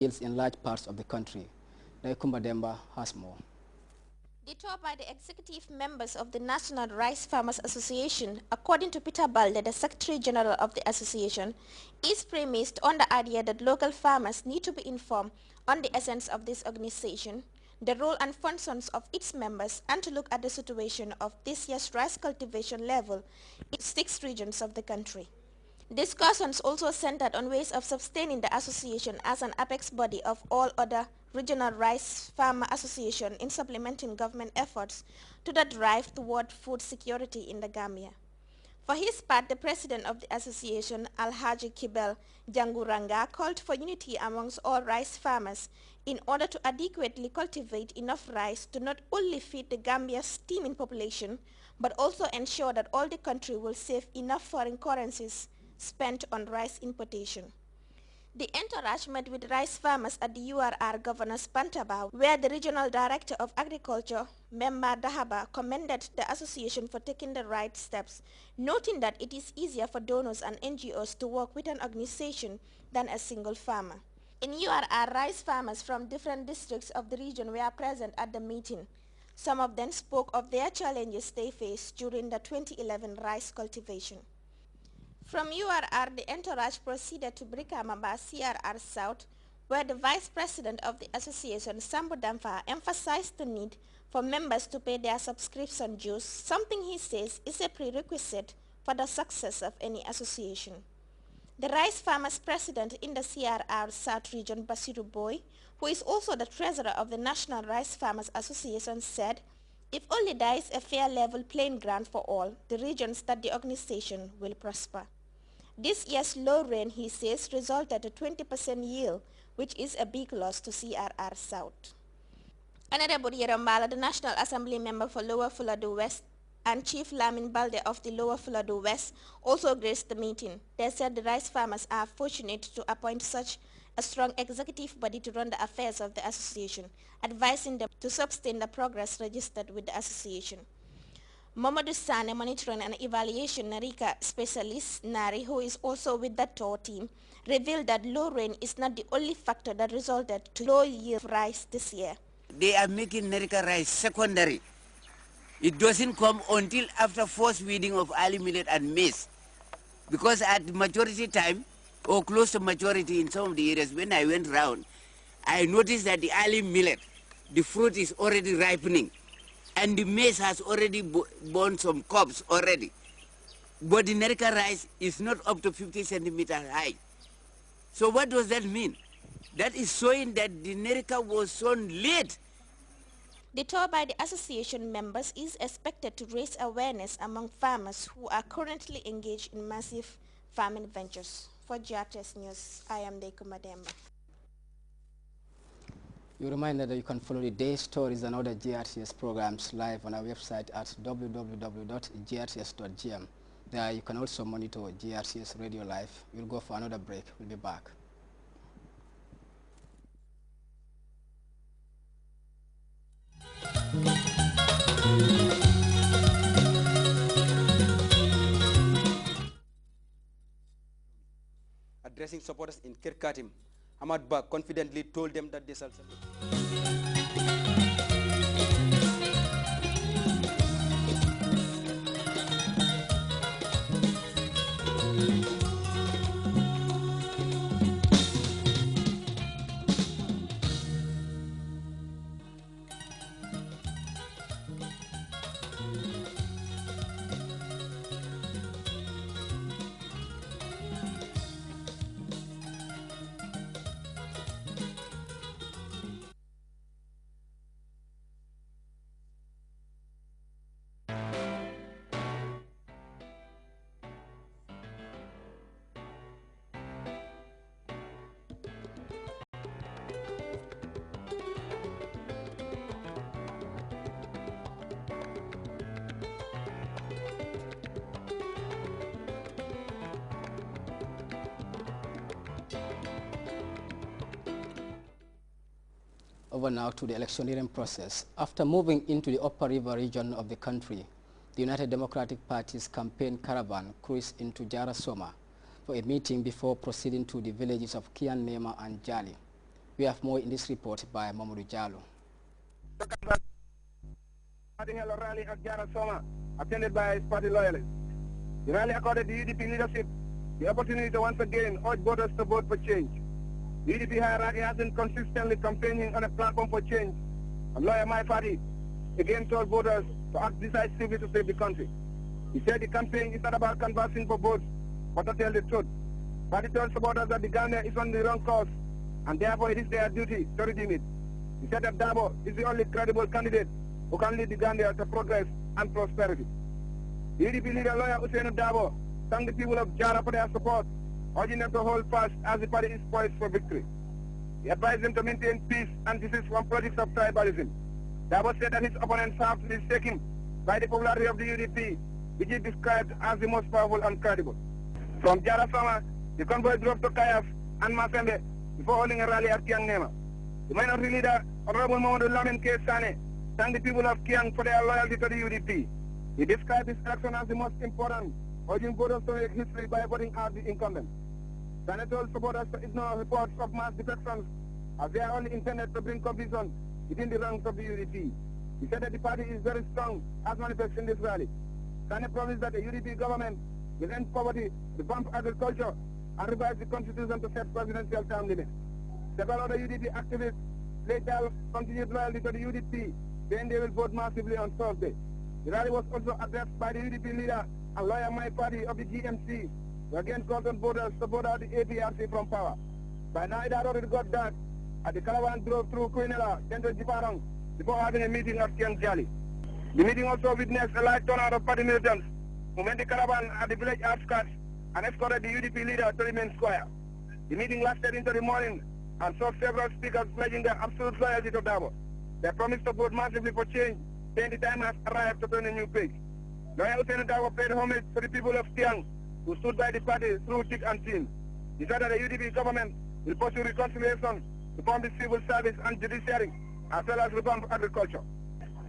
yields in large parts of the country. Naikumba Demba has more. The tour by the executive members of the National Rice Farmers Association, according to Peter Balde, the Secretary General of the association, is premised on the idea that local farmers need to be informed on the essence of this organization, the role and functions of its members, and to look at the situation of this year's rice cultivation level in 6 regions of the country. Discussions also centered on ways of sustaining the association as an apex body of all other regional rice farmer associations in supplementing government efforts to the drive toward food security in the Gambia. For his part, the president of the association, Alhaji Kibel Janguranga, called for unity amongst all rice farmers in order to adequately cultivate enough rice to not only feed the Gambia's teeming population, but also ensure that all the country will save enough foreign currencies spent on rice importation. The entourage met with rice farmers at the URR Governor's Bantaba, where the Regional Director of Agriculture, Memba Dahaba, commended the association for taking the right steps, noting that it is easier for donors and NGOs to work with an organization than a single farmer. In URR, rice farmers from different districts of the region were present at the meeting. Some of them spoke of their challenges they faced during the 2011 rice cultivation. From URR, the entourage proceeded to Brikamamba, CRR South, where the Vice President of the association, Sambu Damfa, emphasized the need for members to pay their subscription dues, something he says is a prerequisite for the success of any association. The rice farmers president in the CRR South region, Basiru Boy, who is also the treasurer of the National Rice Farmers Association, said, if only there is a fair level playing ground for all the regions that the organization will prosper. This year's low rain, he says, resulted in a 20% yield, which is a big loss to CRR South. Honorable Yerambala, the National Assembly member for Lower Fuladu West, and Chief Lamin Balde of the Lower Fuladu West also graced the meeting. They said the rice farmers are fortunate to appoint such a strong executive body to run the affairs of the association, advising them to sustain the progress registered with the association. Mamadou Sane, monitoring and evaluation Narika specialist Nari, who is also with the tour team, revealed that low rain is not the only factor that resulted to low yield of rice this year. They are making Narika rice secondary. It doesn't come until after first weeding of early millet and maize. Because at maturity time, or close to maturity in some of the areas, when I went round, I noticed that the early millet, the fruit is already ripening. And the maize has already borne some cobs already. But the Nerika rice is not up to 50 centimeters high. So what does that mean? That is showing that the Nerika was sown late. The tour by the association members is expected to raise awareness among farmers who are currently engaged in massive farming ventures. For Grts News, I am Naikumba Demba. You're reminded that you can follow the day stories and other GRTS programs live on our website at www.grts.gm. There you can also monitor GRTS Radio Live. We'll go for another break. We'll be back. Addressing supporters in Kirkatim, Ahmad Ba confidently told them that they shall Over now to the electioneering process. After moving into the Upper River region of the country, the United Democratic Party's campaign caravan cruised into Jarasoma for a meeting before proceeding to the villages of Kian Nema and Jali. We have more in this report by Mamadou Jallo. A rally at Jara Soma, attended by his party loyalists. The rally accorded the UDP leadership the opportunity to once again urge voters to vote for change. The UDP hierarchy has been consistently campaigning on a platform for change, and lawyer my party again told voters to act decisively to save the country. He said the campaign is not about canvassing for votes, but to tell the truth. Party told supporters that the Gambia is on the wrong course, and therefore it is their duty to redeem it. He said that Dabo is the only credible candidate who can lead the Gambia to progress and prosperity. The UDP leader, lawyer Usain Dabo, thanked the people of Jara for their support, urging them to hold fast as the party is poised for victory. He advised them to maintain peace and desist from politics of tribalism. Dabo said that his opponents have to be shaken by the popularity of the UDP, which he described as the most powerful and credible. From Jara Sama, the convoy drove to Kayaf and Masembe before holding a rally at Kiang Nema. The minority leader, Honorable Mamadou Lamin K. Sane, thanked the people of Kiang for their loyalty to the UDP. He described this election as the most important, urging voters to make history by voting out the incumbent. Sane told supporters to ignore reports of mass defections as they are only intended to bring confusion within the ranks of the UDP. He said that the party is very strong as manifested in this rally. Sane promised that the UDP government will end poverty, revamp agriculture, and revise the constitution to set presidential term limits. Several other UDP activists laid down continued loyalty to the UDP, saying they will vote massively on Thursday. The rally was also addressed by the UDP leader and lawyer my party of the GMC, who again called on voters to vote out the APRC from power. By now it had already got dark, and the caravan drove through Quinella, Central Jiparong, before having a meeting at Kiang Jali. The meeting also witnessed a large turnout of party militants, who met the caravan at the village outskirts and escorted the UDP leader to the main square. The meeting lasted into the morning and saw several speakers pledging their absolute loyalty to Dabo. They promised to vote massively for change, saying the time has arrived to turn a new page. Lawyer Lieutenant Dabo paid homage to the people of Kiang, who stood by the party through thick and thin. He said that the UDP government will pursue reconciliation, reform the civil service and judiciary, as well as revamp agriculture.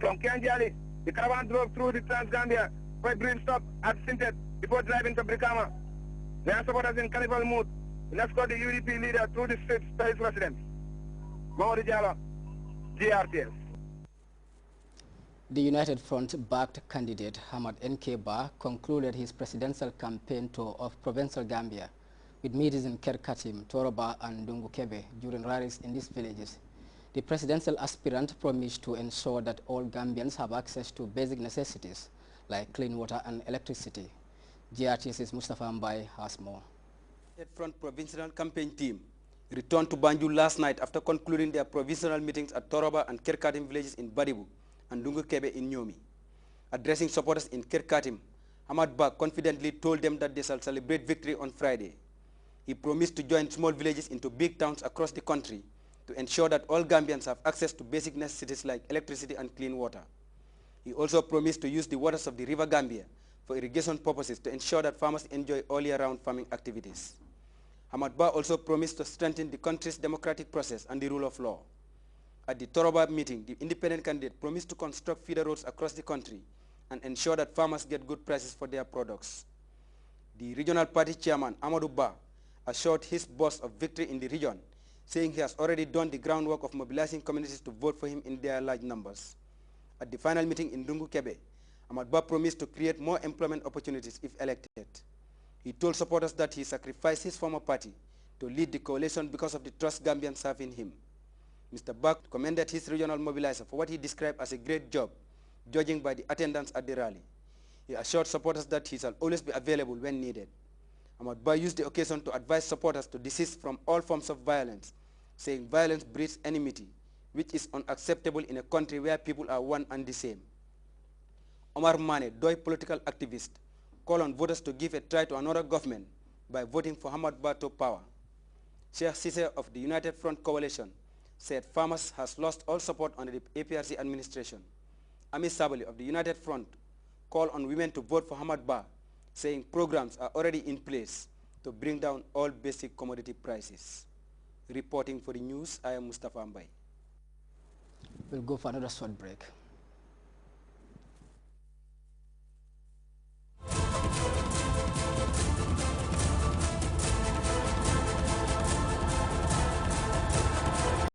From Kianjali, the caravan drove through the Trans-Gambia for a brief stop at Sintet before driving to Brikama. Their supporters in carnival mood will escort the UDP leader through the streets to his residence. Mamadou Jallo, GRTS. The United Front-backed candidate Hamad N.K. Ba concluded his presidential campaign tour of provincial Gambia with meetings in Kerkatim, Toroba and Dungukebe during rallies in these villages. The presidential aspirant promised to ensure that all Gambians have access to basic necessities like clean water and electricity. GRTS's Mustafa Mbai has more. The Front provincial campaign team returned to Banjul last night after concluding their provincial meetings at Toroba and Kerkatim villages in Badibu and Dungukebe in Nyomi. Addressing supporters in Kerkatim, Hamad Ba confidently told them that they shall celebrate victory on Friday. He promised to join small villages into big towns across the country to ensure that all Gambians have access to basic necessities like electricity and clean water. He also promised to use the waters of the River Gambia for irrigation purposes to ensure that farmers enjoy all year-round farming activities. Hamad Ba also promised to strengthen the country's democratic process and the rule of law. At the Toroba meeting, the independent candidate promised to construct feeder roads across the country and ensure that farmers get good prices for their products. The regional party chairman, Amadou Ba, assured his boss of victory in the region, saying he has already done the groundwork of mobilizing communities to vote for him in their large numbers. At the final meeting in Dungu Kebe, Hamad Ba promised to create more employment opportunities if elected. He told supporters that he sacrificed his former party to lead the coalition because of the trust Gambians have in him. Mr. Ba commended his regional mobilizer for what he described as a great job, judging by the attendance at the rally. He assured supporters that he shall always be available when needed. Hamad Ba used the occasion to advise supporters to desist from all forms of violence, saying violence breeds enmity, which is unacceptable in a country where people are one and the same. Omar Mane, Doi political activist, called on voters to give a try to another government by voting for Hamad Ba to power. Sheikh Sise of the United Front Coalition said farmers has lost all support under the APRC administration. Ami Sabali of the United Front called on women to vote for Hamad Ba, saying programs are already in place to bring down all basic commodity prices. Reporting for the news, I am Mustafa Mbai. We'll go for another short break.